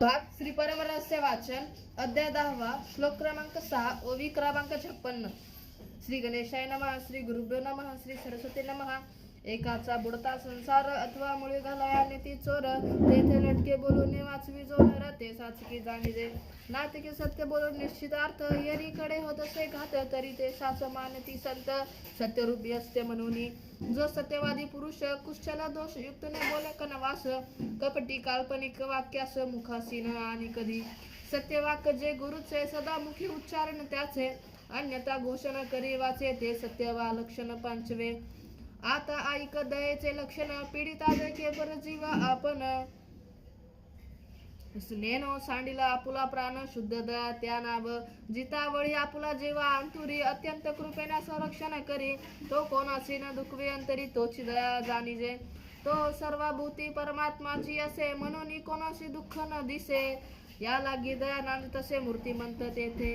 भाग श्री परमरहस्य वाचन अध्याय 10 श्लोक क्रमांक 6 ओवी क्रमांक 56। श्री गणेशाय नमः। श्री गुरुभ्यो नमः। श्री सरस्वती नमः। एकाचा बुडता संसार अथवा मुळे घालाया नेती चोर, तेथे लटके बोलून वाचवी जो नर, ते साचकी जाणीजे नातिके सत्य बोलून निश्चितार्थ, येरीकडे होत असे घात, तरी ते साच मानती संत सत्यरूपी असते म्हणून। जो सत्यवादी पुरुष कुशल दोष युक्त न बोले कनवास, कपटी काल्पनिक वाक्यास मुखासी न आणि कधी, सत्यवाक्य जे गुरुचे सदा मुखी उच्चारण त्याचे, अन्यथा घोषणा करी वाचे ते सत्य वा लक्षण पंचवे। आता ऐक दयेचे लक्षण, पीडिता देखे पर जीवा आपण, स्नेनो सांडिला आपुला प्राण, शुद्ध दया त्या नाव, जितावळी आपुला जेवा अंतुरी, अत्यंत कृपेने संरक्षण करी, तो कोणासी न दुखवे अंतरी, तोची दया जाणीजे, तो सर्वभूती परमात्माची असे, म्हणून कोणाशी दुःख न दिसे, या लागी दयानंद तसे मूर्तिमंत तेथे।